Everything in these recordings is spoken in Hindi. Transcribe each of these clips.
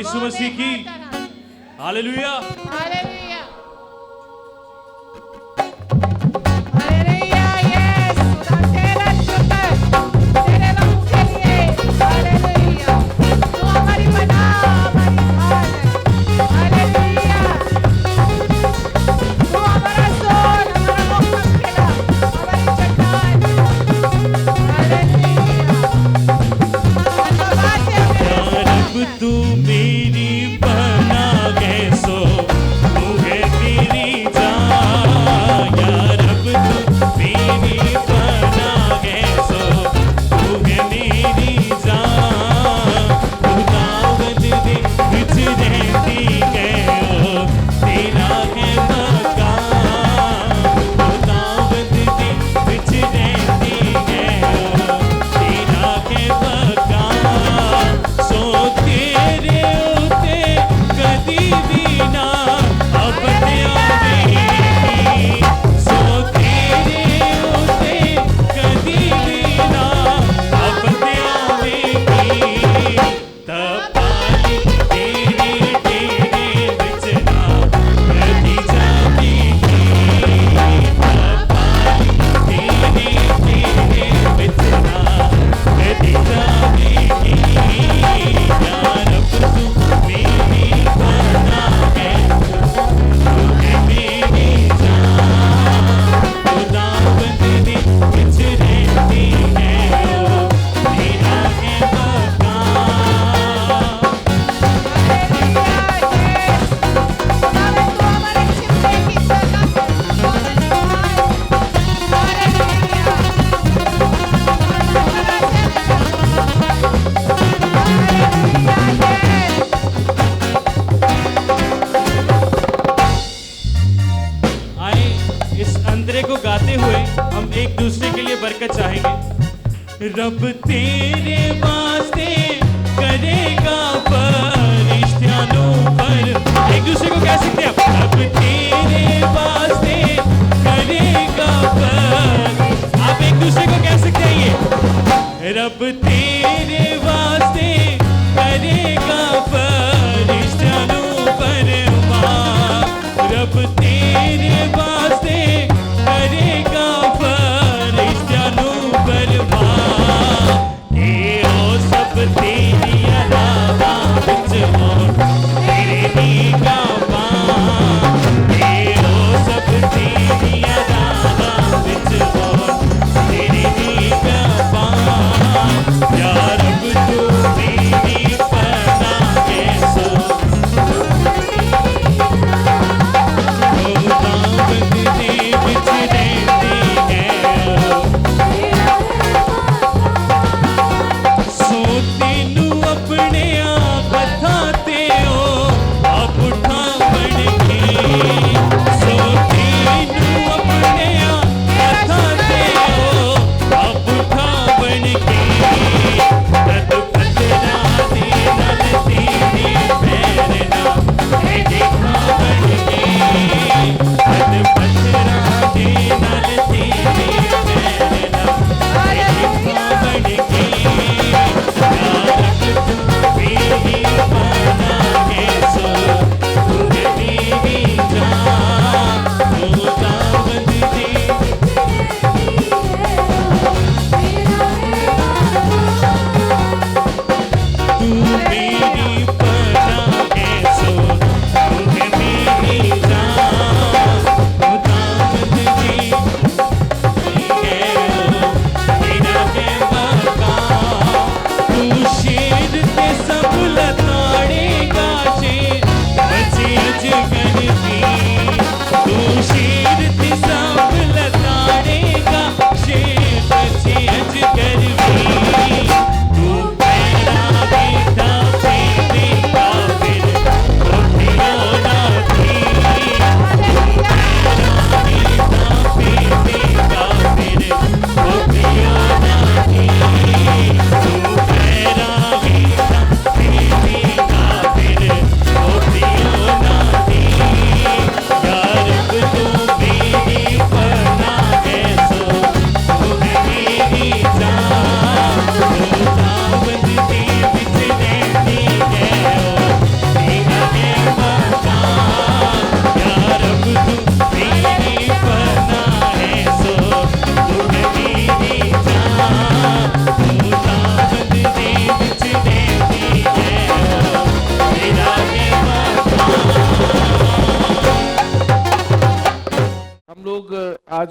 यीशु मसीह की हालेलुया। Hallelujah hallelujah. यस तेरा शुक्र तेरे नाम के लिए। हालेलुया तू हमारी पनाह हमारी ढाल है। हालेलुया तू हमारा सोल हमारा मुक्तिदा हमारी चट्टान। हालेलुया धन्यवाद है रब तू मेरी पनाह है, सो तू है मेरी जान। या रब तू मेरी पनाह है, सो तू है मेरी जान। तू दावत दे विच रहती है, ओ तेरा है मकान। तू दावत दे विच रहती है, ओ तेरा है मकान। सो तेरे उते कदी भी ना अपने आवेगी। सो तेरे उते कदी भी ना अपने आवेगी। तपाली तेरे तेरे विच ना कदी जावेगी। तपाली तेरे तेरे विच ना कदी जावेगी। या रब तू मेरी पनाह है, तू है मेरी जान। तू दावत दे विच रहती है, ओ तेरा है मकान। आए इस अंतरे को गाते हुए हम एक दूसरे के लिए बरकत चाहेंगे। रब तेरे वास्ते करेगा फरिश्तियानों पर। एक दूसरे को कह सकते हैं आप, रब तेरे वास्ते करेगा आप एक दूसरे को कह सकते हैं ये, रब तेरे वास्ते करेगा फरिश्तियानों पर माँ। रब तेरे वास्ते करेगा फरिश्तियानों पर माँ। ये ओ सब तेरी अलावा कुछ और तेरे निगाहां। ये ओ सब तेरी अलावा कुछ और तेरे निगाहां। या रब तू मेरी पनाह है, सो दावत दे विच रहती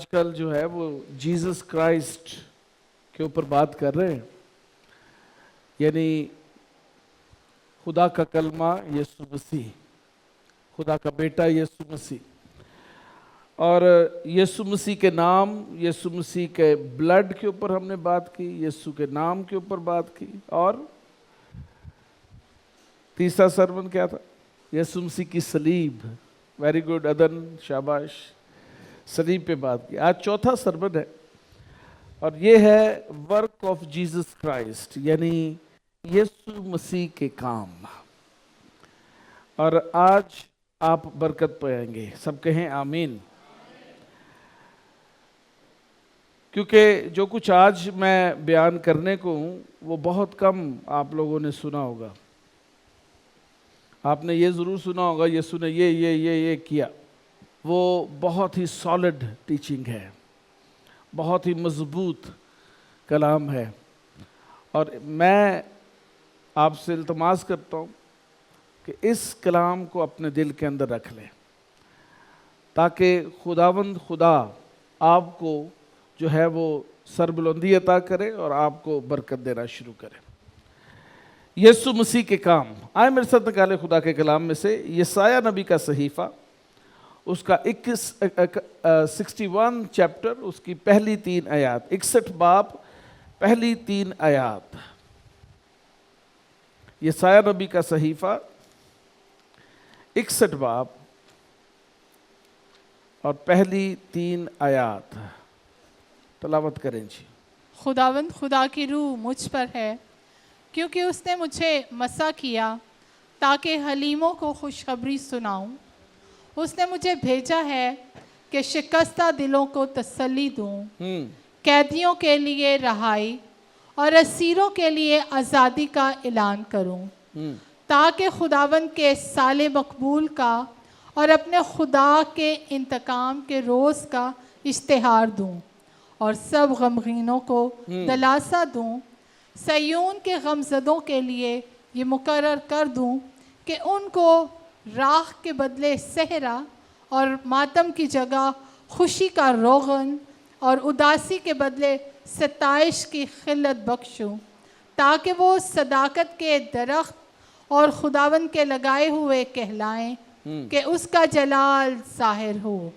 आजकल जो है वो जीसस क्राइस्ट के ऊपर बात कर रहे हैं, यानी खुदा का कलमा यीशु मसीह, खुदा का बेटा यीशु मसीह। और यीशु मसीह के नाम, यीशु मसीह के ब्लड के ऊपर हमने बात की, यीशु के नाम के ऊपर बात की। और तीसरा सरमन क्या था? यीशु मसीह की सलीब। वेरी गुड अदन, शाबाश, सलीब पे बात की। आज चौथा सरमन है और ये है वर्क ऑफ जीसस क्राइस्ट, यानी यीशु मसीह के काम। और आज आप बरकत पाएंगे, सब कहें आमीन। क्योंकि जो कुछ आज मैं बयान करने को हूँ वो बहुत कम आप लोगों ने सुना होगा। आपने ये ज़रूर सुना होगा यीशु ने ये किया। वो बहुत ही सॉलिड टीचिंग है, बहुत ही मजबूत कलाम है। और मैं आपसे इल्तमास करता हूँ कि इस कलाम को अपने दिल के अंदर रख लें, ताकि खुदावंद खुदा आपको जो है वो सरबुलंदी अता करे और आपको बरकत देना शुरू करे। यीशु मसीह के काम। आए मेरे साथ निकाले खुदा के कलाम में से यशायाह नबी का सहीफा, उसका 61 चैप्टर, उसकी पहली 3 आयात, 61 बाब पहली 3 आयात। यशायाह नबी का सहीफा 61 बाब और पहली 3 आयात तलावत करें जी। खुदावंद खुदा की रूह मुझ पर है, क्योंकि उसने मुझे मसा किया ताकि हलीमों को खुशखबरी सुनाऊं। उसने मुझे भेजा है कि शिकस्ता दिलों को तसल्ली दूं, कैदियों के लिए रहाई और असीरों के लिए आज़ादी का ऐलान करूं, ताकि खुदावंद के साले मकबूल का और अपने खुदा के इंतकाम के रोज़ का इश्तिहार दूं और सब गमगीनों को दिलासा दूं। सयून के गमज़दों के लिए ये मुकर्रर कर दूं कि उनको राख के बदले सहरा और मातम की जगह खुशी का रोगन और उदासी के बदले सताइश की खिल्लत बख्शूं, ताकि वो सदाकत के दरख्त और खुदावंद के लगाए हुए कहलाएं कि उसका जलाल ज़ाहिर हो।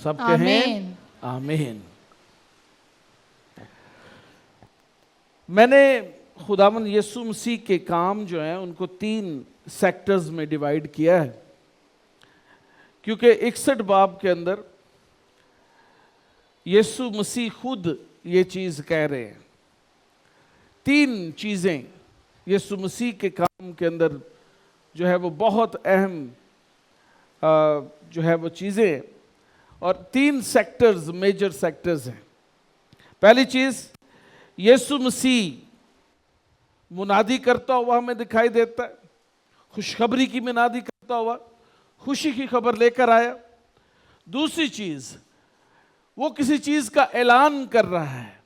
सब कहें आमीन। मैंने खुदावंद यीशु मसीह के काम जो हैं उनको 3 सेक्टर्स में डिवाइड किया है, क्योंकि 61 बाब के अंदर यीशु मसीह खुद ये चीज़ कह रहे हैं। 3 चीज़ें यीशु मसीह के काम के अंदर जो है वो बहुत अहम जो है वो चीज़ें, और 3 सेक्टर्स, मेजर सेक्टर्स हैं। पहली चीज़, यीशु मसीह मुनादी करता हुआ हमें दिखाई देता है, खुशखबरी की मुनादी करता हुआ, खुशी की खबर लेकर आया। दूसरी चीज़, वो किसी चीज़ का ऐलान कर रहा है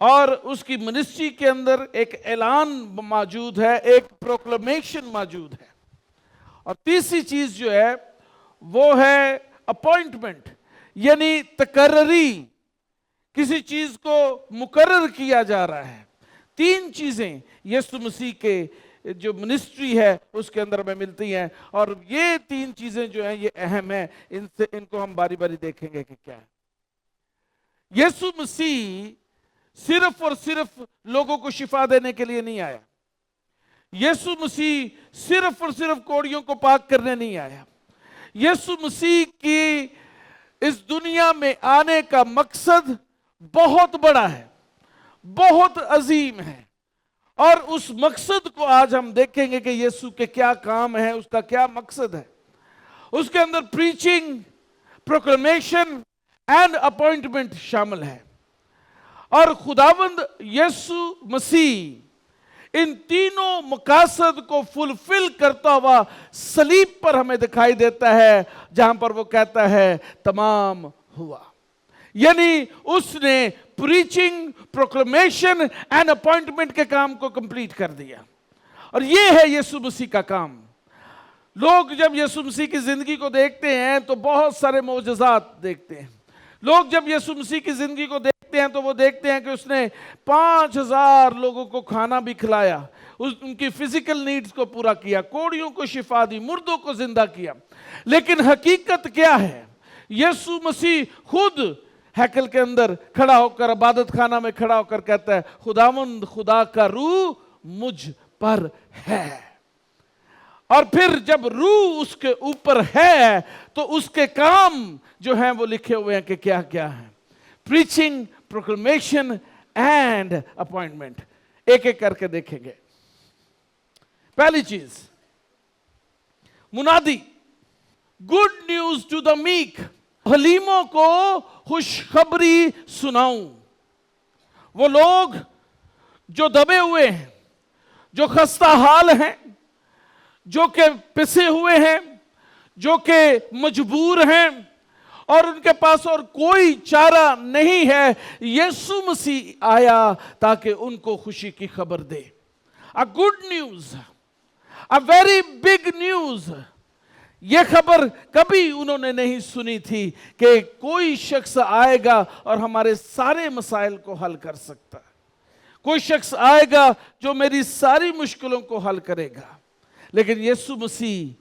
और उसकी मिनिस्ट्री के अंदर एक ऐलान मौजूद है, एक प्रोक्लेमेशन मौजूद है। और तीसरी चीज़ जो है वो है अपॉइंटमेंट, यानी तकर्री, किसी चीज़ को मुकर्रर किया जा रहा है। 3 चीज़ें यीशु मसीह के जो मिनिस्ट्री है उसके अंदर हमें मिलती हैं, और ये 3 चीज़ें जो हैं ये अहम है। इनको हम बारी बारी देखेंगे कि क्या है। यीशु मसीह सिर्फ और सिर्फ लोगों को शिफा देने के लिए नहीं आया। यीशु मसीह सिर्फ और सिर्फ कोड़ियों को पाक करने नहीं आया। यीशु मसीह की इस दुनिया में आने का मकसद बहुत बड़ा है, बहुत अजीम है, और उस मकसद को आज हम देखेंगे कि यीशु के क्या काम है, उसका क्या मकसद है। उसके अंदर प्रीचिंग, प्रोक्लेमेशन एंड अपॉइंटमेंट शामिल है। और खुदावंद यीशु मसीह इन तीनों मकासद को फुलफिल करता हुआ सलीब पर हमें दिखाई देता है, जहां पर वो कहता है तमाम हुआ। यानी उसने प्रीचिंग, प्रोक्लेमेशन एंड अपॉइंटमेंट के काम को कंप्लीट कर दिया। और ये है यीशु मसीह का काम। लोग जब यीशु मसीह की जिंदगी को देखते हैं तो बहुत सारे मौजज़ात देखते हैं, लोग जब यीशु मसीह की जिंदगी को देखते हैं तो वो देखते हैं कि उसने 5,000 लोगों को खाना भी खिलाया, उनकी फिजिकल नीड्स को पूरा किया, कोड़ियों को शिफा दी, मुर्दों को जिंदा किया। लेकिन हकीकत क्या है? यीशु मसीह खुद हैकल के अंदर खड़ा होकर, इबादत खाना में खड़ा होकर कहता है, खुदावंद खुदा का रूह मुझ पर है। और फिर जब रूह उसके ऊपर है तो उसके काम जो हैं वो लिखे हुए हैं कि क्या क्या है। Preaching, proclamation and appointment. एक एक करके देखेंगे। पहली चीज, मुनादी, good news to the meek. हलीमों को खुशखबरी सुनाऊं। वो लोग जो दबे हुए हैं, जो खस्ता हाल हैं, जो के पिसे हुए हैं, जो के मजबूर हैं और उनके पास और कोई चारा नहीं है, यीशु मसीह आया ताकि उनको खुशी की खबर दे। A good news, a very big news. यह खबर कभी उन्होंने नहीं सुनी थी कि कोई शख्स आएगा और हमारे सारे मसाइल को हल कर सकता है। कोई शख्स आएगा जो मेरी सारी मुश्किलों को हल करेगा। लेकिन यीशु मसीह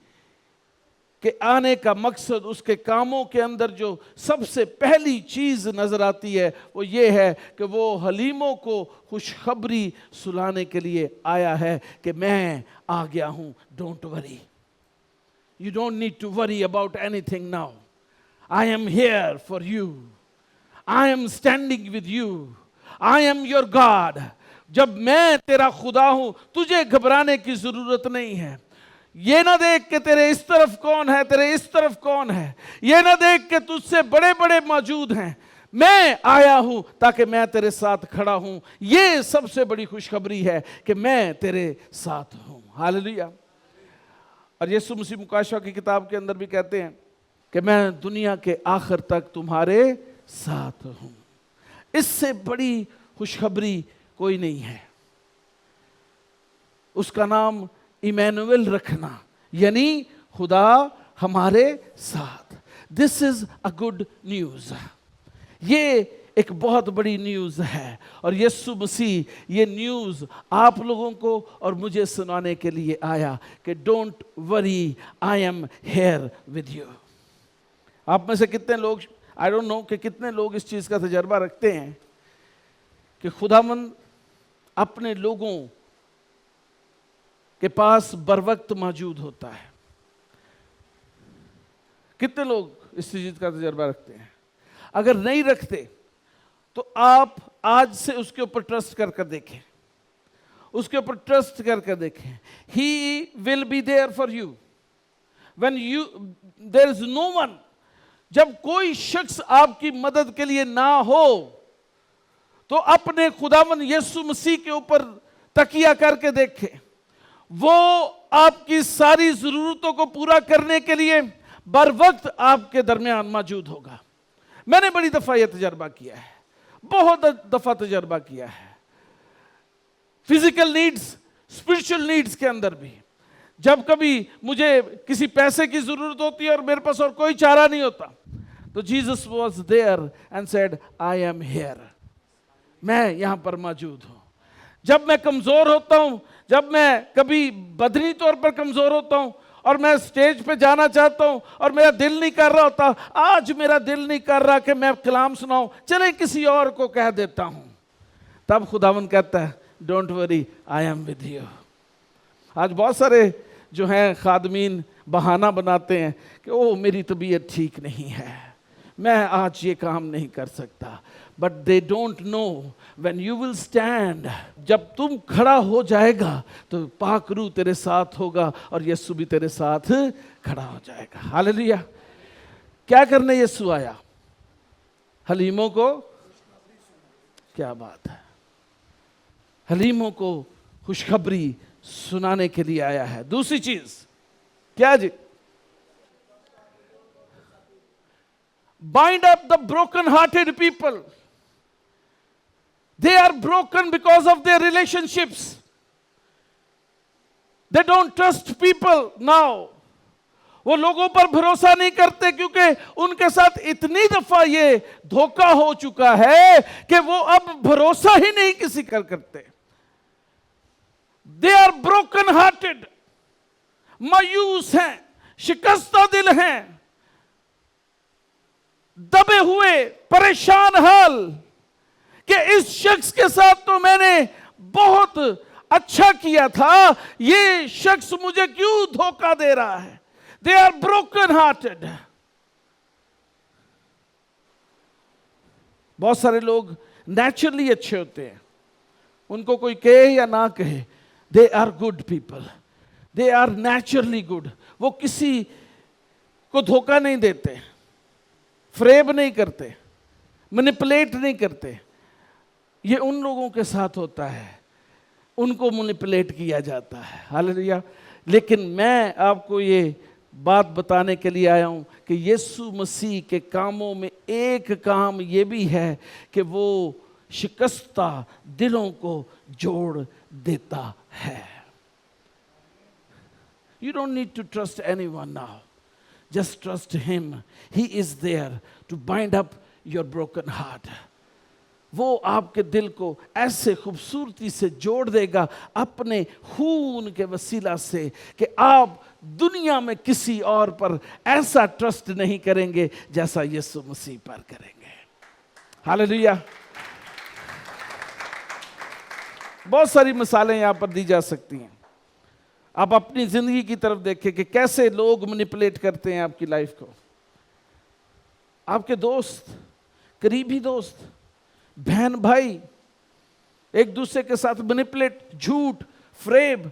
के आने का मकसद, उसके कामों के अंदर जो सबसे पहली चीज नजर आती है वो ये है कि वो हलीमों को खुशखबरी सुनाने के लिए आया है कि मैं आ गया हूं, don't worry, you don't need to worry about anything now, I am here for you, I am standing with you, I am your God. जब मैं तेरा खुदा हूं, तुझे घबराने की जरूरत नहीं है। ये ना देख के तेरे इस तरफ कौन है, तेरे इस तरफ कौन है, ये ना देख के तुझसे बड़े बड़े मौजूद हैं। मैं आया हूं ताकि मैं तेरे साथ खड़ा हूं। ये सबसे बड़ी खुशखबरी है कि मैं तेरे साथ हूं। हालेलुया। और यीशु मसीह मुकाशवा की किताब के अंदर भी कहते हैं कि मैं दुनिया के आखिर तक तुम्हारे साथ हूं। इससे बड़ी खुशखबरी कोई नहीं है। उसका नाम इमैनुएल रखना, यानी खुदा हमारे साथ। This is a good news. ये एक बहुत बड़ी न्यूज है और यीशु मसीह ये न्यूज आप लोगों को और मुझे सुनाने के लिए आया कि don't worry, I am here with you. आप में से कितने लोग, आई डोंट नो कि कितने लोग इस चीज का तजर्बा रखते हैं कि खुदावंद अपने लोगों के पास बर वक्त मौजूद होता है। कितने लोग इस चीज का तजर्बा रखते हैं? अगर नहीं रखते तो आप आज से उसके ऊपर ट्रस्ट करके देखें, उसके ऊपर ट्रस्ट करके देखें। He will be there for you when you there is no one. जब कोई शख्स आपकी मदद के लिए ना हो तो अपने खुदावन यीशु मसीह के ऊपर तकिया करके देखें। वो आपकी सारी जरूरतों को पूरा करने के लिए बर वक्त आपके दरमियान मौजूद होगा। मैंने बड़ी दफा यह तजर्बा किया है, बहुत दफा तजर्बा किया है। फिजिकल नीड्स, स्पिरिचुअल नीड्स के अंदर भी। जब कभी मुझे किसी पैसे की जरूरत होती है और मेरे पास और कोई चारा नहीं होता, तो Jesus was there and said I am here. मैं यहां पर मौजूद हूं। जब मैं कमजोर होता हूं, जब मैं कभी बदनी तौर पर कमजोर होता हूं और मैं स्टेज पे जाना चाहता हूं और मेरा दिल नहीं कर रहा होता, आज मेरा दिल नहीं कर रहा कि मैं कलाम सुनाऊं, चले किसी और को कह देता हूं, तब खुदावन कहता है don't worry, I am with you. आज बहुत सारे जो हैं खादमीन बहाना बनाते हैं कि ओ मेरी तबीयत ठीक नहीं है, मैं आज ये काम नहीं कर सकता। But they don't know when you will stand, जब तुम खड़ा हो जाएगा तो पाक रूह तेरे साथ होगा और यीशु भी तेरे साथ खड़ा हो जाएगा। हालेलुया। क्या करने यीशु आया? हलीमों को, क्या बात है, हलीमों को खुशखबरी सुनाने के लिए आया है। दूसरी चीज क्या जी? bind up the broken hearted people. They are broken because of their relationships. They don't trust people now. वो लोगों पर भरोसा नहीं करते क्योंकि उनके साथ इतनी दफा ये धोखा हो चुका है कि वो अब भरोसा ही नहीं किसी पर करते। दे आर ब्रोकन हार्टेड, मायूस हैं, शिकस्ता दिल हैं, दबे हुए, परेशान हाल कि इस शख्स के साथ तो मैंने बहुत अच्छा किया था, ये शख्स मुझे क्यों धोखा दे रहा है। They are broken hearted. बहुत सारे लोग नेचुरली अच्छे होते हैं, उनको कोई कहे या ना कहे, they are good people, they are naturally good. वो किसी को धोखा नहीं देते, फ्रेब नहीं करते, मैनिपुलेट नहीं करते। ये उन लोगों के साथ होता है, उनको मैनिपुलेट किया जाता है। हालेलुया। लेकिन मैं आपको ये बात बताने के लिए आया हूं कि यीशु मसीह के कामों में एक काम ये भी है कि वो शिकस्ता दिलों को जोड़ देता है। You don't need to trust anyone now. Just trust him. He is there to bind up your broken heart. वो आपके दिल को ऐसे खूबसूरती से जोड़ देगा अपने खून के वसीला से कि आप दुनिया में किसी और पर ऐसा ट्रस्ट नहीं करेंगे जैसा यीशु मसीह पर करेंगे। हालेलुया। बहुत सारी मिसालें यहां पर दी जा सकती हैं। आप अपनी जिंदगी की तरफ देखें कि कैसे लोग मैनिपुलेट करते हैं आपकी लाइफ को। आपके दोस्त, करीबी दोस्त, बहन भाई एक दूसरे के साथ मैनिपुलेट, झूठ, फ्रेब,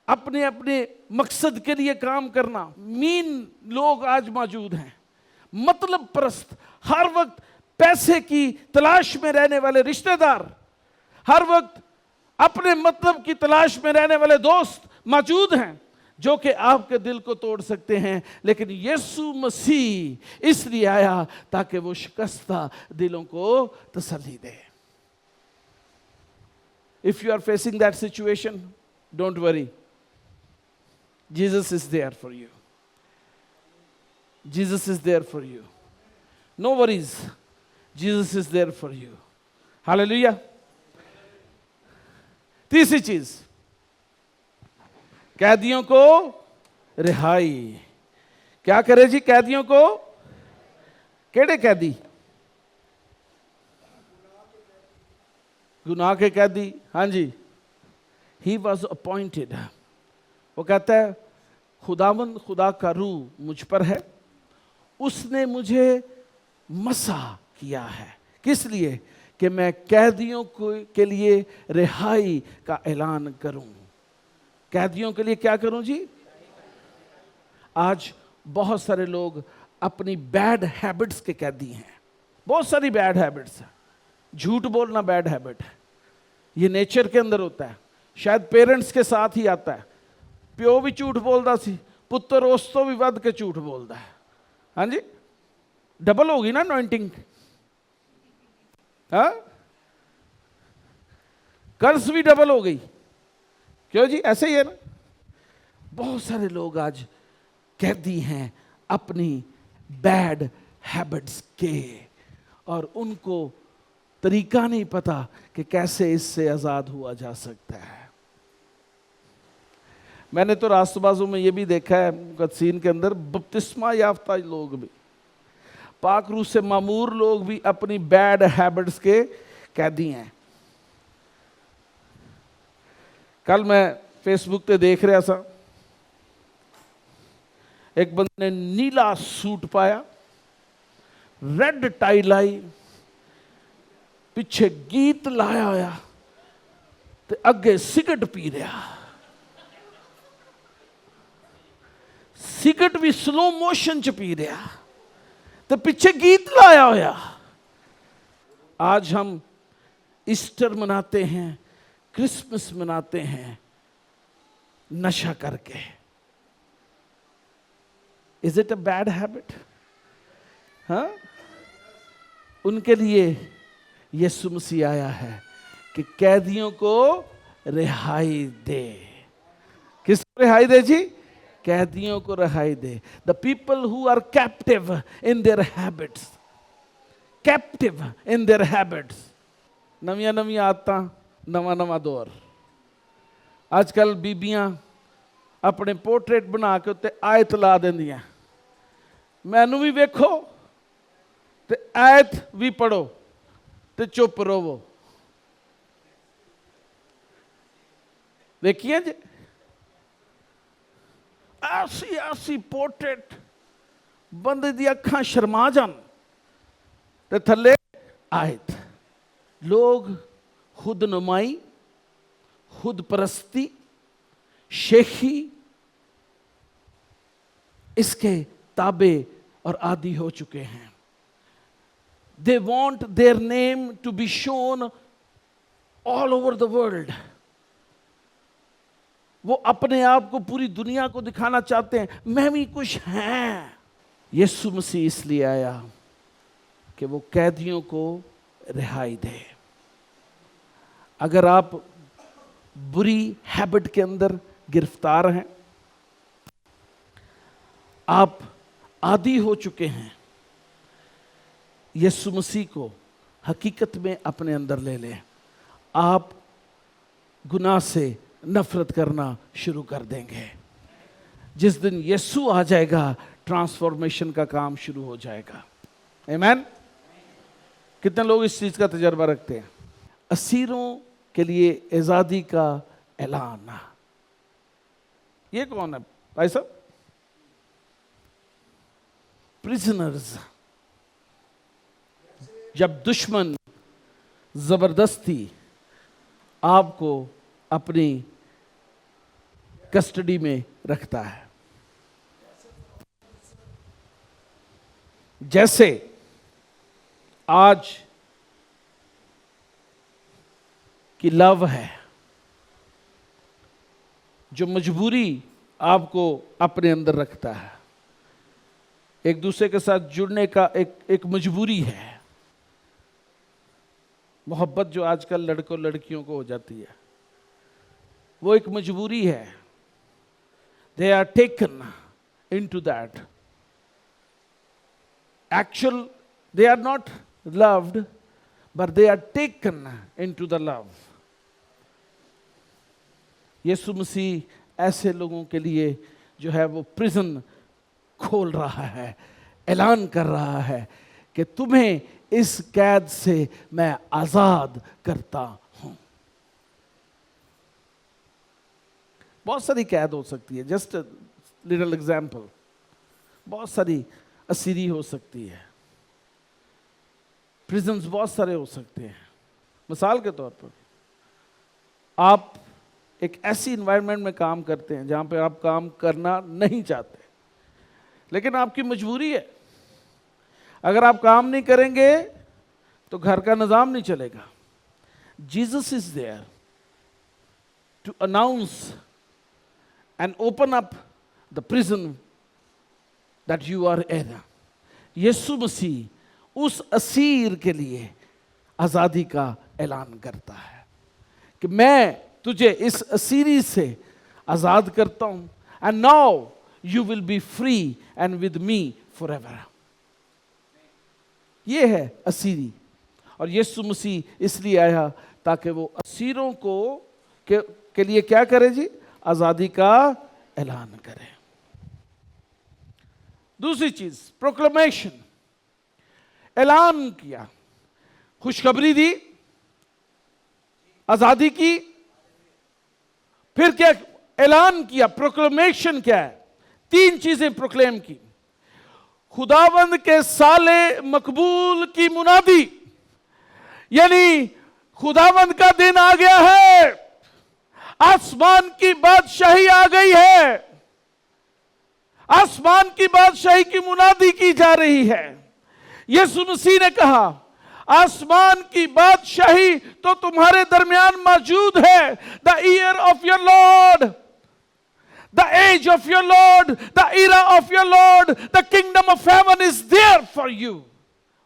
अपने अपने मकसद के लिए काम करना। मीन लोग आज मौजूद हैं, मतलब परस्त, हर वक्त पैसे की तलाश में रहने वाले रिश्तेदार, हर वक्त अपने मतलब की तलाश में रहने वाले दोस्त मौजूद हैं जो कि आपके दिल को तोड़ सकते हैं। लेकिन यीशु मसीह इसलिए आया ताकि वो शिकस्ता दिलों को तसल्ली दे। If you are facing that situation, don't worry. Jesus is there for you. Jesus is there for you. No worries. Jesus is there for you. Hallelujah. तीसरी चीज, कैदियों को रिहाई। क्या करे जी कैदियों को? केड़े कैदी? गुनाह के कैदी। हाँ जी। He was appointed. वो कहता है खुदावन खुदा का रूह मुझ पर है, उसने मुझे मसा किया है। किस लिए? कि मैं कैदियों को के लिए रिहाई का ऐलान करूं। कैदियों के लिए क्या करूं जी? आज बहुत सारे लोग अपनी बैड हैबिट्स के कैदी हैं। बहुत सारी बैड हैबिट्स हैं। झूठ बोलना बैड हैबिट है, ये नेचर के अंदर होता है, शायद पेरेंट्स के साथ ही आता है। प्यो भी झूठ बोलता सी, पुत्र उस तो भी वध के झूठ बोलता है। हाँ जी, डबल होगी ना अनॉइंटिंग। हाँ, कर्ज भी डबल हो गई। क्यों जी? ऐसे ही है ना। बहुत सारे लोग आज कैदी हैं अपनी बैड हैबिट्स के, और उनको तरीका नहीं पता कि कैसे इससे आजाद हुआ जा सकता है। मैंने तो रास्तबाजों में ये भी देखा है, कदसीन के अंदर बपतिस्मा याफ्ता लोग भी, पाक रूह से मामूर लोग भी अपनी बैड हैबिट्स के कैदी हैं। कल मैं फेसबुक पे देख रहा था, एक बंदे ने नीला सूट पाया, रेड टाई लाई, पिछे गीत लाया होया ते अगे सिगरेट पी रहा। सिगरेट भी स्लो मोशन च पी रहा तो पीछे गीत लाया होया। आज हम ईस्टर मनाते हैं, क्रिसमस मनाते हैं नशा करके। Is it a bad habit? हाँ, उनके लिए यीशु मसीह आया है कि कैदियों को रिहाई दे। किसको रिहाई दे जी? कैदियों को रिहाई दे। The people who are captive in their habits, captive in their habits. नवियां नवियां आदतां, नवा नवा दौर। आजकल बीबियां अपने पोर्ट्रेट बना के उत्ते आयत ला देंदियां, मैनू भी वेखो ते आयत भी पढ़ो ते चुप रहो। देखिए जी, ऐसी ऐसी पोर्ट्रेट, बंदे दी अखां शर्मा जान ते थल्ले आयत। लोग खुद नुमाई, खुद परस्ती, शेखी, इसके ताबे और आदि हो चुके हैं। They want their name to be shown all over the world. वो अपने आप को पूरी दुनिया को दिखाना चाहते हैं, मैं भी कुछ है। यीशु मसीह इसलिए आया कि वो कैदियों को रिहाई दे। अगर आप बुरी हैबिट के अंदर गिरफ्तार हैं, आप आदी हो चुके हैं, यीशु मसीह को हकीकत में अपने अंदर ले लें। आप गुनाह से नफरत करना शुरू कर देंगे। जिस दिन यीशु आ जाएगा, ट्रांसफॉर्मेशन का काम शुरू हो जाएगा। आमीन। कितने लोग इस चीज का तजर्बा रखते हैं? असीरों के लिए आजादी का ऐलान। ये कौन है भाई साहब? प्रिजनर्स। जब दुश्मन जबरदस्ती आपको अपनी कस्टडी में रखता है, जैसे आज की लव है, जो मजबूरी आपको अपने अंदर रखता है। एक दूसरे के साथ जुड़ने का एक मजबूरी है। मोहब्बत जो आजकल लड़कों लड़कियों को हो जाती है, वो एक मजबूरी है। They are taken in to that. Actual they are not loved, but they are taken in to the love. Yeshu Masih ऐसे लोगों के लिए जो है वो प्रिजन खोल रहा है, ऐलान कर रहा है कि तुम्हें इस कैद से मैं आजाद करता हूं। बहुत सारी कैद हो सकती है। जस्ट लिटिल एग्जाम्पल, बहुत सारी असीरी हो सकती है, प्रिजन्स बहुत सारे हो सकते हैं। मिसाल के तौर पर, आप एक ऐसी इन्वायरमेंट में काम करते हैं जहां पे आप काम करना नहीं चाहते, लेकिन आपकी मजबूरी है। अगर आप काम नहीं करेंगे तो घर का निजाम नहीं चलेगा। Jesus is there to announce and open up the prison that you are in. Yeshu Masih उस असीर के लिए आजादी का ऐलान करता है कि मैं तुझे इस असीरी से आजाद करता हूं, and now you will B free and with me forever. ये है असीरी। और यीशु मसीह इसलिए आया ताकि वो असीरों को के लिए क्या करे जी? आजादी का ऐलान करे। दूसरी चीज, प्रोक्लेमेशन। ऐलान किया, खुशखबरी दी, आजादी की, फिर क्या ऐलान किया? प्रोक्लेमेशन क्या है? 3 चीजें प्रोक्लेम की। खुदावंद के साले मकबूल की मुनादी, यानी खुदावंद का दिन आ गया है, आसमान की बादशाही आ गई है, आसमान की बादशाही की मुनादी की जा रही है। यीशु मसीह ने कहा, आसमान की बादशाही तो तुम्हारे दरमियान मौजूद है। The year of your Lord, the age of your Lord, the era of your Lord, the kingdom of heaven is there for you.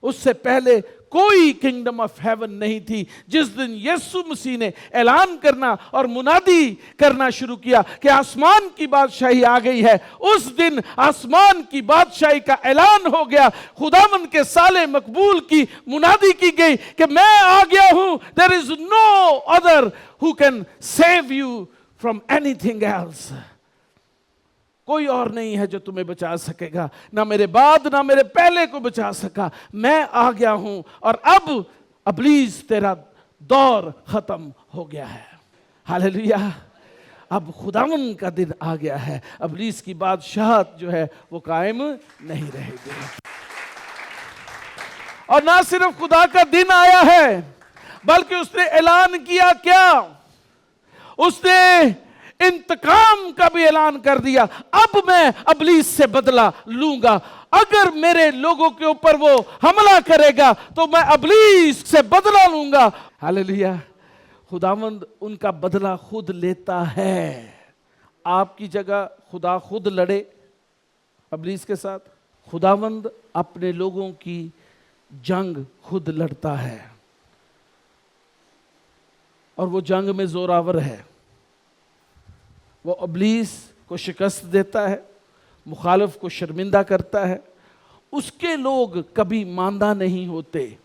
उससे पहले कोई किंगडम ऑफ हेवन नहीं थी। जिस दिन यीशु मसीह ने ऐलान करना और मुनादी करना शुरू किया कि आसमान की बादशाही आ गई है, उस दिन आसमान की बादशाही का ऐलान हो गया। खुदावंद के साले मकबूल की मुनादी की गई कि मैं आ गया हूं, there is no other who can save you from anything else. कोई और नहीं है जो तुम्हें बचा सकेगा, ना मेरे बाद ना मेरे पहले को बचा सका। मैं आ गया हूं और अब इब्लीस तेरा दौर खत्म हो गया है। हालेलुया। अब खुदावन का दिन आ गया है, इब्लीस की बादशाहत जो है वो कायम नहीं रहेगी। और ना सिर्फ खुदा का दिन आया है, बल्कि उसने ऐलान किया क्या, उसने इंतकाम का भी ऐलान कर दिया। अब मैं इब्लीस से बदला लूंगा। अगर मेरे लोगों के ऊपर वो हमला करेगा तो मैं इब्लीस से बदला लूंगा। हालेलुया। खुदावंद उनका बदला खुद लेता है। आपकी जगह खुदा खुद लड़े इब्लीस के साथ। खुदावंद अपने लोगों की जंग खुद लड़ता है और वो जंग में जोरावर है। वो इब्लीस को शिकस्त देता है, मुखालिफ को शर्मिंदा करता है। उसके लोग कभी मांदा नहीं होते,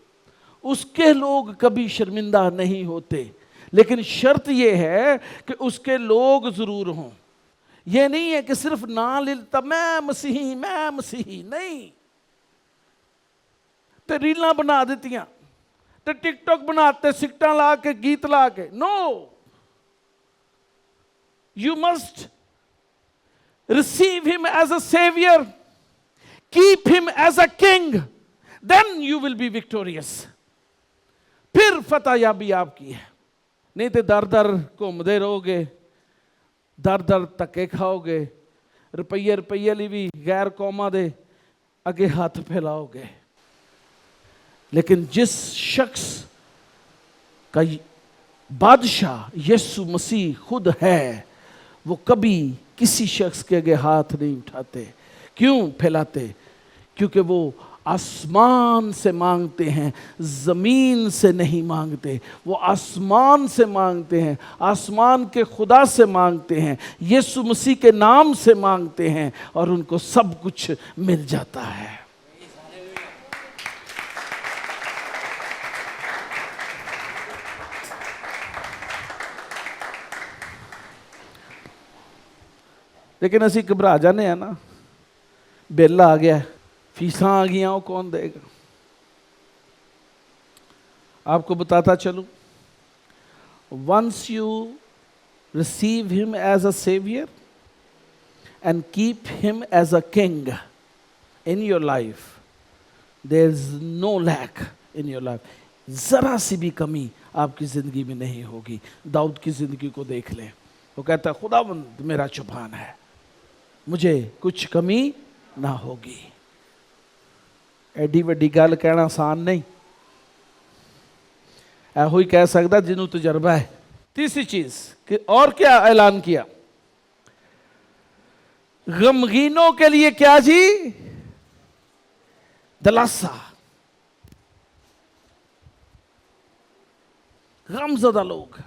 उसके लोग कभी शर्मिंदा नहीं होते, लेकिन शर्त यह है कि उसके लोग जरूर हों। यह नहीं है कि सिर्फ ना लेता मैं मसीही नहीं। तो रीलां बना देतियां, तो टिकटॉक बनाते, सिकटा ला के गीत ला के। No, you must receive him as a savior, keep him as a king, then you will be victorious। फिर फतह याबी आपकी है। नहीं तो दर दर घूमते रहोगे, दर दर धक्के खाओगे, रुपये लिए भी गैर कौमां दे अगे हाथ फैलाओगे। लेकिन जिस शख्स का बादशाह यीशु मसीह खुद है, वो कभी किसी शख्स के आगे हाथ नहीं उठाते। क्यों फैलाते? क्योंकि वो आसमान से मांगते हैं, जमीन से नहीं मांगते। वो आसमान से मांगते हैं, आसमान के खुदा से मांगते हैं, यीशु मसीह के नाम से मांगते हैं और उनको सब कुछ मिल जाता है। लेकिन असी घबरा जाने हैं ना, बिल आ गया, फीसा आ गई, वो कौन देगा। आपको बताता चलूं, once you receive him as a saviour and keep him as a king in your life, there is no lack in your life. जरा सी भी कमी आपकी जिंदगी में नहीं होगी। दाऊद की जिंदगी को देख लें, वो कहता है खुदावंद मेरा चौपान है, मुझे कुछ कमी ना होगी। एडी वड्डी गल कहना आसान नहीं, ऐहो ही कह सकता जिन्हों तजर्बा है। तीसरी चीज कि और क्या ऐलान किया, गमगीनों के लिए क्या जी, दिलासा। गमज़दा लोग,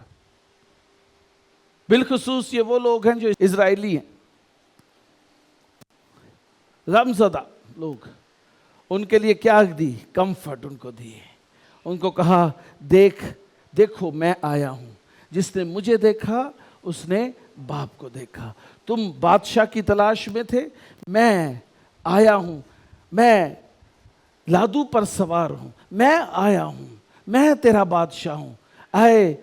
बिलखुसूस ये वो लोग हैं जो इजरायली हैं, गमज़दा लोग, उनके लिए क्या दी, कंफर्ट उनको दिए। उनको कहा देखो मैं आया हूं, जिसने मुझे देखा उसने बाप को देखा। तुम बादशाह की तलाश में थे, मैं आया हूं, मैं लादू पर सवार हूं, मैं आया हूं, मैं तेरा बादशाह हूं। आए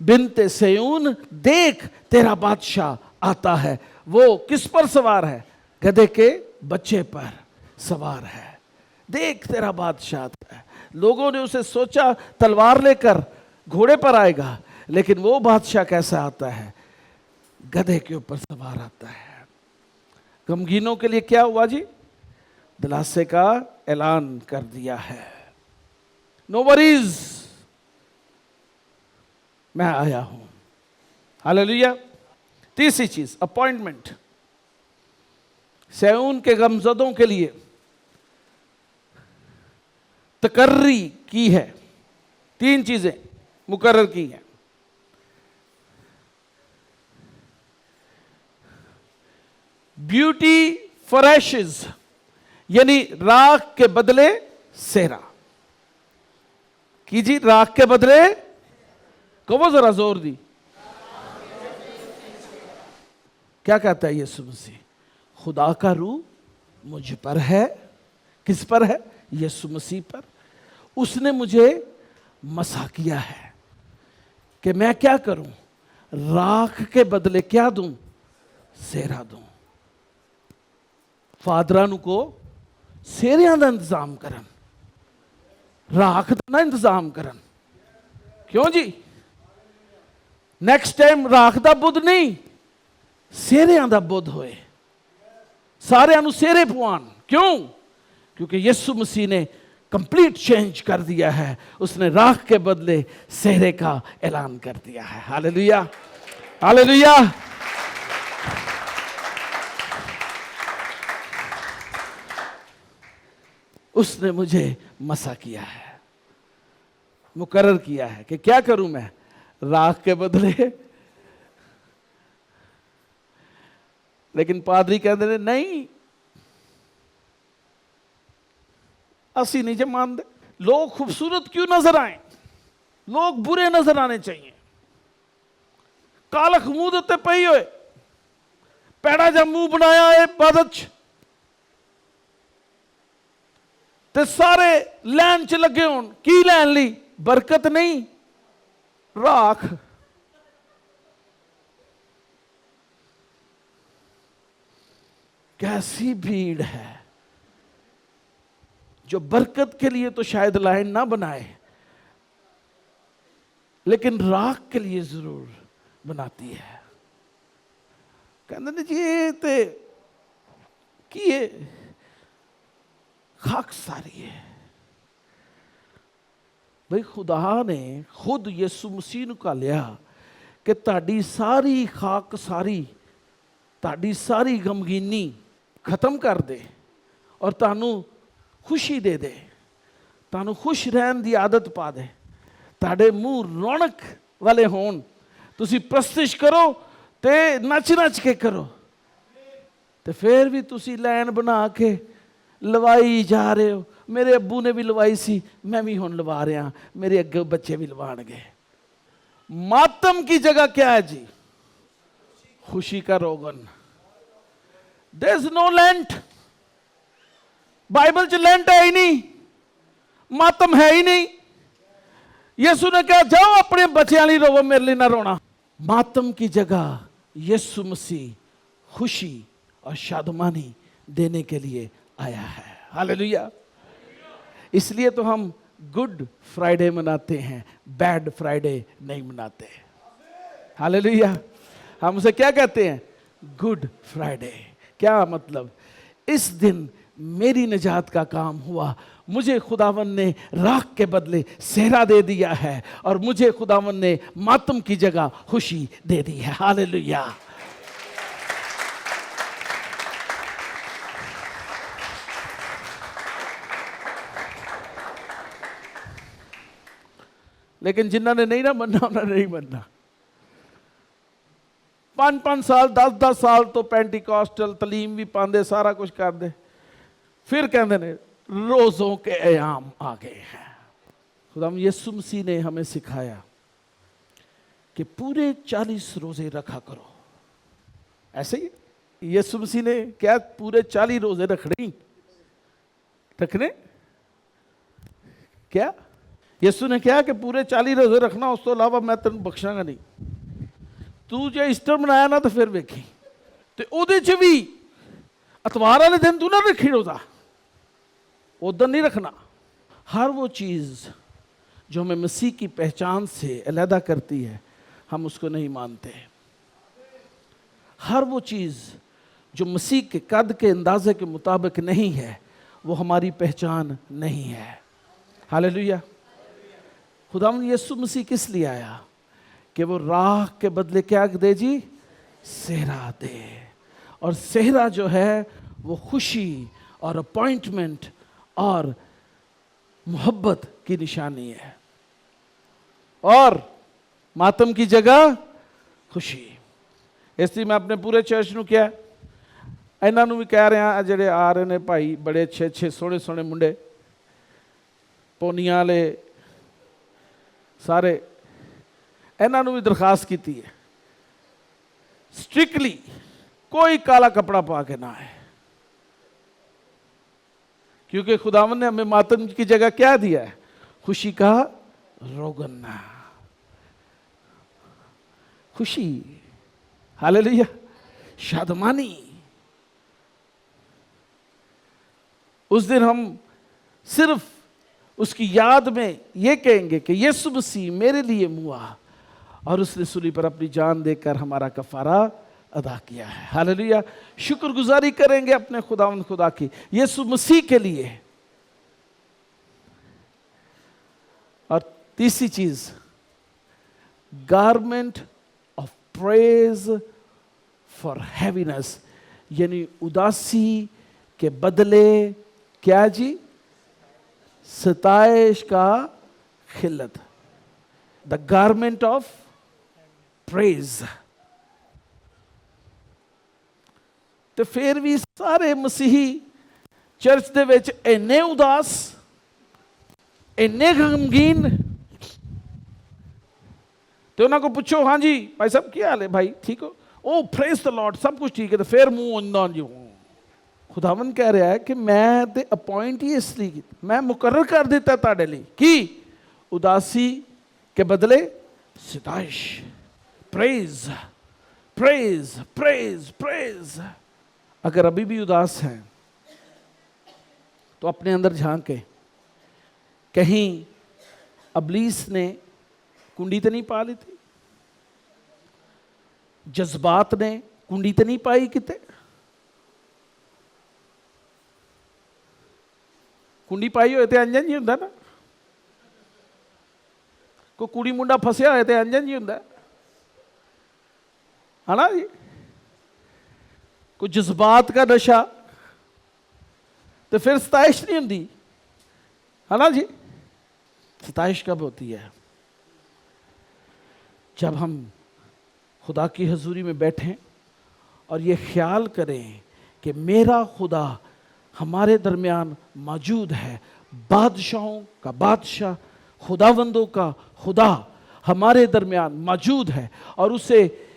बिनते सयून, देख तेरा बादशाह आता है। वो किस पर सवार है? गधे के बच्चे पर सवार है। देख तेरा बादशाह आता है। लोगों ने उसे सोचा तलवार लेकर घोड़े पर आएगा, लेकिन वो बादशाह कैसा आता है? गधे के ऊपर सवार आता है। गमगीनों के लिए क्या हुआ जी? दिलासे का ऐलान कर दिया है। नो वरीज, मैं आया हूं। हालेलुया। तीसरी चीज, अपॉइंटमेंट। सैऊन के गमज़दों के लिए तकर्री की है, 3 चीजें मुकर्रर की हैं। ब्यूटी फॉर एशेज, यानी राख के बदले सेहरा। कीजिए, राख के बदले, कहो जरा जोर दी। क्या कहता है यीशु मसीह? खुदा का रूह मुझ पर है। किस पर है? यीशु मसीह पर। उसने मुझे मसा किया है कि मैं क्या करूं? राख के बदले क्या दूं? सेहरा दूं। फादरां को सेहरियां का इंतजाम करन, राख का ना इंतजाम करन। क्यों जी? नेक्स्ट टाइम राख का बुद्ध नहीं, सेहरियां का बुद्ध होए, सारियां सेहरे पवान। क्यों? क्योंकि यीशु मसीह ने कंप्लीट चेंज कर दिया है। उसने राख के बदले सेहरे का ऐलान कर दिया है। Hallelujah, hallelujah. उसने मुझे मसा किया है, मुकर्रर किया है कि क्या करूं मैं? राख के बदले। लेकिन पादरी कहते हैं नहीं, असी नहीं जे मानते। लोग खूबसूरत क्यों नजर आए? लोग बुरे नजर आने चाहिए। कालख मुंह उत्ते पई होए, पैड़ा जा मुंह बनाया है बादच, ते सारे लैन च लगे होन। की लैन ली? बरकत नहीं, राख। कैसी भीड़ है जो बरकत के लिए तो शायद लाइन ना बनाए, लेकिन राख के लिए जरूर बनाती है। कहते जी ये ते की है, खाक सारी है। भाई खुदा ने खुद यीशु मसीह का लिया कि ताड़ी सारी खाक सारी, ताड़ी सारी गमगीनी खत्म कर दे और तानू खुशी दे दे, तानू खुश रहन दी आदत पा दे, ताड़े मुंह रौनक वाले होन, तुसी प्रस्तिश करो ते नच नच के करो। ते फिर भी तुसी लाइन बना के लवाई जा रहे हो। मेरे अब्बू ने भी लवाई सी, मैं भी हुण लवा रहा, मेरे अगे बच्चे भी लवाणगे। मातम की जगह क्या है जी? खुशी का रोगन। There is no lent. Bible च लेंट है ही नहीं, मातम है ही नहीं। यीशु ने कहा जाओ अपने बच्चों लिए रोवो, मेरे लिए ना रोना। मातम की जगह यीशु मसीह खुशी और शादमानी देने के लिए आया है। हालेलुया। इसलिए तो हम गुड फ्राइडे मनाते हैं, बैड फ्राइडे नहीं मनाते। हालेलुया। हम उसे क्या कहते हैं? Good Friday. क्या मतलब? इस दिन मेरी निजात का काम हुआ, मुझे खुदावन ने राख के बदले सेहरा दे दिया है और मुझे खुदावन ने मातम की जगह खुशी दे दी है। हालेलुया। लेकिन जिन्होंने नहीं ना मनना, उन्होंने नहीं मनना। 5-5 साल 10-10 साल तो पेंटिकॉस्टल तलीम भी पाते, सारा कुछ करते, फिर कहते ने रोजों के अयाम आ गए हैं। खुदाम यीशु मसीह ने हमें सिखाया कि पूरे 40 रोजे रखा करो। ऐसे ही यीशु मसीह ने क्या पूरे 40 रोजे रखने? क्या यीशु ने कहा कि पूरे 40 रोजे रखना, उस तो अलावा मैं तेन बख्शांगा नहीं। तू जो ईस्टर मनाया ना तो फिर वेखी, तो उहदे च भी इतवार वाले दिन तू ना रखी रोजा, उधर नहीं रखना। हर वो चीज़ जो हमें मसीह की पहचान से अलहदा करती है, हम उसको नहीं मानते। हर वो चीज़ जो मसीह के कद के अंदाजे के मुताबिक नहीं है, वो हमारी पहचान नहीं है। हालेलुया। खुदावंद यीशु मसीह किस लिए आया? कि वो राह के बदले क्या दे जी? सेहरा दे। और सेहरा जो है वो खुशी और अपॉइंटमेंट और मोहब्बत की निशानी है। और मातम की जगह खुशी। इसलिए मैं अपने पूरे चर्च ਨੂੰ ਕਿਹਾ, ਇਹਨਾਂ ਨੂੰ ਵੀ ਕਹਿ ਰਿਹਾ, ਜਿਹੜੇ ਆ ਰਹੇ ਨੇ ਭਾਈ ਬੜੇ ਅੱਛੇ ਅੱਛੇ ਸੋਹਣੇ ਸੋਹਣੇ ਮੁੰਡੇ ਪੋਨੀਆਂ ਵਾਲੇ ਸਾਰੇ, ਇਹਨਾਂ ਨੂੰ ਵੀ ਦਰਖਾਸਤ ਕੀਤੀ ਹੈ, स्ट्रिक्टली कोई काला कपड़ा पा के ना आए, क्योंकि खुदावन ने हमें मातम की जगह क्या दिया है? खुशी का रोगन, खुशी, हालेलुया, शादमानी। उस दिन हम सिर्फ उसकी याद में ये कहेंगे कि यीशु मसीह मेरे लिए मुआ और उसने सूली पर अपनी जान देकर हमारा कफारा अदा किया है। हालेलुया, शुक्रगुजारी करेंगे अपने खुदावंद खुदा की यीशु मसीह के लिए। और तीसरी चीज, garment of praise for heaviness, यानी उदासी के बदले क्या जी? सताइश का खिल्लत, द गारमेंट ऑफ प्रेज। तो फिर भी सारे मसीही चर्च दे विच इन्ने उदास, इन्ने गमगीन। तो उन्होंने को पूछो, हाँ जी भाई साहब क्या हाल है भाई, ठीक हो? ओ प्रेज द लॉर्ड, सब कुछ ठीक है। तो फिर मुंह उन्ना जी, खुदावन कह रहा है कि मैं ते अपॉइंट ही इसलिए की, मैं मुकर्रर कर देता ताड़े लिए कि उदासी के बदले सिताइश, प्रेज प्रेज प्रेज प्रेज। अगर अभी भी उदास हैं तो अपने अंदर झांके, कहीं अबलीस ने कुंडी तो नहीं पा ली थी, जज्बात ने कुंडी तो नहीं पाई किते? कुंडी पाई होए तो अंजन जी हुंदा ना, कोई कुड़ी मुंडा फसिया होए तो अंजन जी हुंदा है ना जी। कोई जज्बात का नशा तो फिर सताइश नहीं होती है ना जी। सताइश कब होती है? जब हम खुदा की हजूरी में बैठें और ये ख्याल करें कि मेरा खुदा हमारे दरमियान मौजूद है, बादशाहों का बादशाह, खुदावंदों का खुदा हमारे दरमियान मौजूद है, और उसे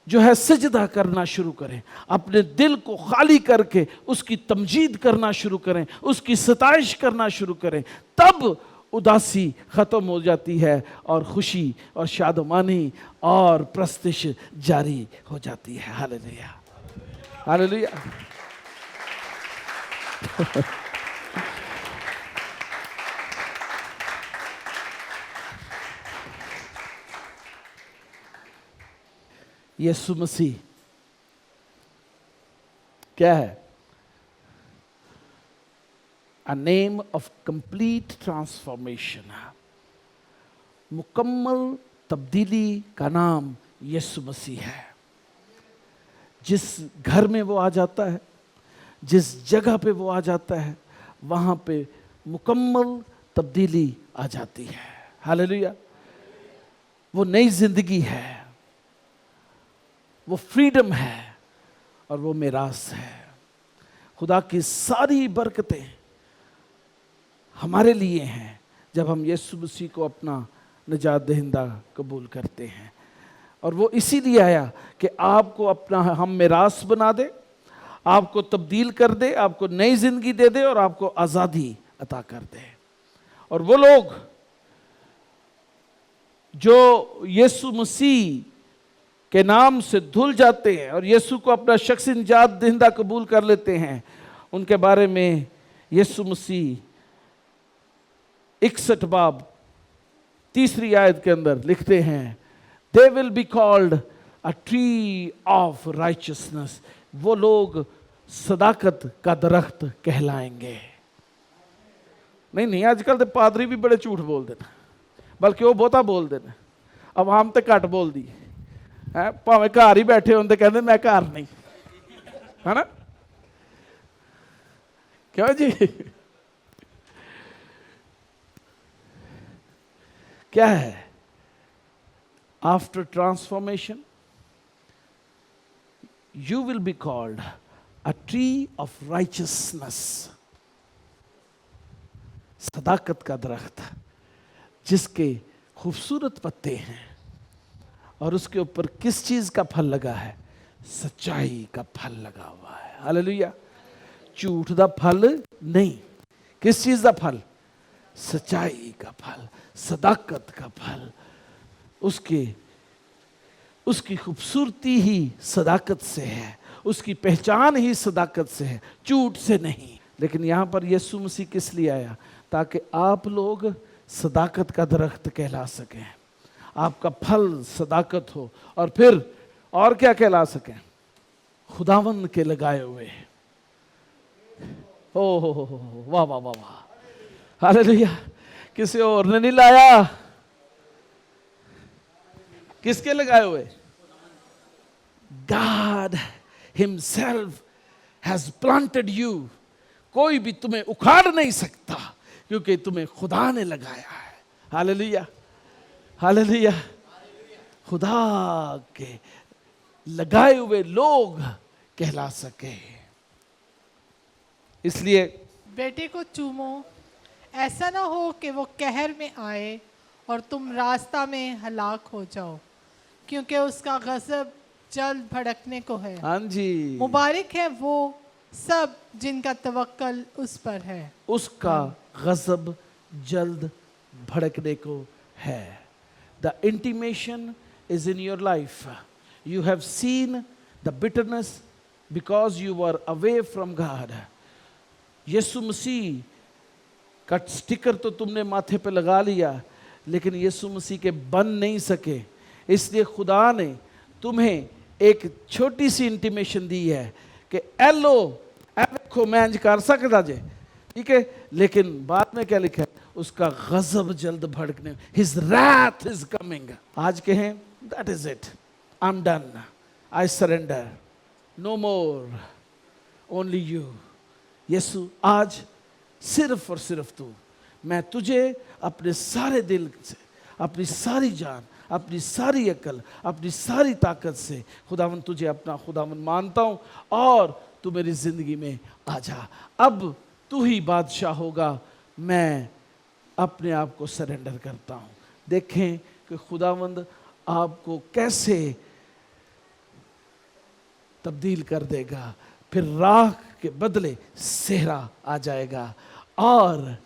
जो है सजदा करना शुरू करें, अपने दिल को खाली करके उसकी तमजीद करना शुरू करें, उसकी सताइश करना शुरू करें, तब उदासी ख़त्म हो जाती है और खुशी और शादमानी और प्रस्तिश जारी हो जाती है। Hallelujah, hallelujah. यीशु मसीह क्या है? A name of complete transformation, मुकम्मल तब्दीली का नाम यीशु मसीह है। जिस घर में वो आ जाता है, जिस जगह पे वो आ जाता है, वहाँ पे मुकम्मल तब्दीली आ जाती है। हालेलुया, वो नई जिंदगी है, वो फ्रीडम है और वो मिरास है। खुदा की सारी बरकतें हमारे लिए हैं जब हम यीशु मसीह को अपना निजात दहिंदा कबूल करते हैं। और वो इसीलिए आया कि आपको अपना हम मिरास बना दे, आपको तब्दील कर दे, आपको नई जिंदगी दे दे और आपको आज़ादी अता कर दे। और वो लोग जो यीशु मसीह के नाम से धुल जाते हैं और यीशु को अपना शख्सी निजात दहिंदा कबूल कर लेते हैं, उनके बारे में यीशु मसीह 61 बाब 3 आयत के अंदर लिखते हैं, they will be called a tree of righteousness. वो लोग सदाकत का दरख्त कहलाएंगे। नहीं, आजकल तो पादरी भी बड़े झूठ बोल देना, बल्कि वो बहुता बोल देना, अवाम तो घट बोल दी है, भावें घर ही बैठे होंगे कहते मैं घर नहीं, है ना? क्यों जी? क्या है? After transformation you will be called a tree of righteousness, सदाकत का दरख्त जिसके खूबसूरत पत्ते हैं और उसके ऊपर किस चीज का फल लगा है? सच्चाई का फल लगा हुआ है। हालेलुया। झूठ का फल नहीं, किस चीज का फल? सच्चाई का फल, सदाकत का फल। उसकी खूबसूरती ही सदाकत से है, उसकी पहचान ही सदाकत से है, झूठ से नहीं। लेकिन यहां पर यीशु मसीह किस लिए आया? ताकि आप लोग सदाकत का दरख्त कहला सकें, आपका फल सदाकत हो, और फिर और क्या कहला सकें? खुदावंद के लगाए हुए। हो वाह वाह वाह वाह, हालेलुया। किसी और ने नहीं लाया, किसके लगाए हुए? God himself has planted you। कोई भी तुम्हें उखाड़ नहीं सकता क्योंकि तुम्हें खुदा ने लगाया है। Hallelujah hallelujah. खुदा के लगाए हुए लोग कहला सके। इसलिए बेटे को चूमो, ऐसा ना हो कि वो कहर में आए और तुम रास्ता में हलाक हो जाओ, क्योंकि उसका गजब जल्द भड़कने को है। हाँ जी, मुबारक है वो सब जिनका तवक्कल उस पर है। उसका गजब जल्द भड़कने को है। The intimation is in your life. You have seen the bitterness because you were away from God. यीशु मसीह का स्टिकर तो तुमने माथे पे लगा लिया, लेकिन यीशु मसीह के बन नहीं सके। इसलिए खुदा ने तुम्हें एक छोटी सी इंटीमेशन दी है कि एलो को मैं इंज कर सकता जे, ठीक है, लेकिन बाद में क्या लिखा है? उसका गजब जल्द भड़कने, His wrath is coming। आज कहें that is it, I'm done, I surrender, no more, only you। यीशु आज सिर्फ और सिर्फ तू, मैं तुझे अपने सारे दिल से, अपनी सारी जान, अपनी सारी अकल, अपनी सारी ताकत से खुदावन तुझे अपना खुदावन मानता हूँ, और तू मेरी जिंदगी में आ जा। अब तू ही बादशाह होगा, मैं अपने आप को सरेंडर करता हूँ। देखें कि खुदावंद आपको कैसे तब्दील कर देगा। फिर राख के बदले सेहरा आ जाएगा, और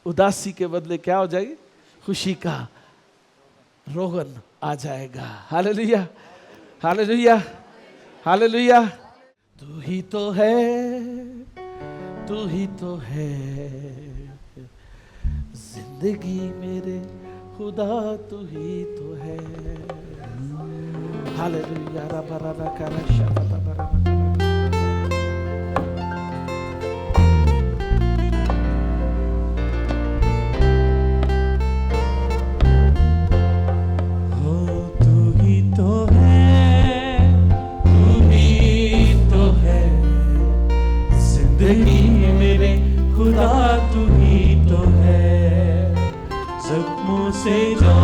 उदासी के बदले क्या हो जाएगी? खुशी का रोगन आ जाएगा। Hallelujah hallelujah hallelujah. तू ही तो है, तू ही तो है जिंदगी मेरे खुदा, तू ही तो है। हालेलुया रबा रबा करा शबा बरा। जिंदगी मेरे खुदा तू ही तो है, जख्मों से जो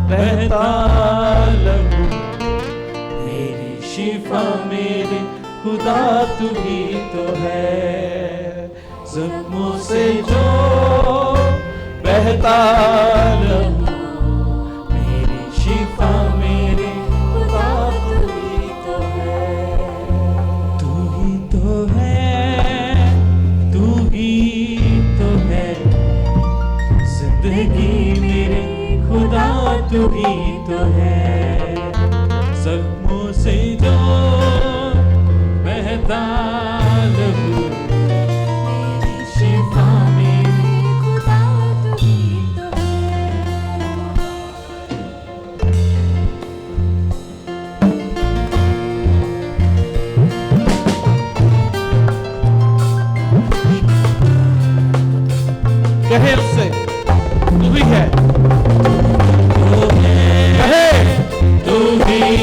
बहता लहू, मेरी शिफा मेरे खुदा तू ही तो है, जख्मों से जो बहता लहू, मेरी शिफा मेरे खुदा तू ही तो है। तू ही तो है, तू ही तो है जिंदगी मेरे खुदा, तू ही तो है, जख्मों से जो बहता लहू, मेरी शिफा मेरे खुदा तू ही तो कहे उससे तू ही है, है, तू ही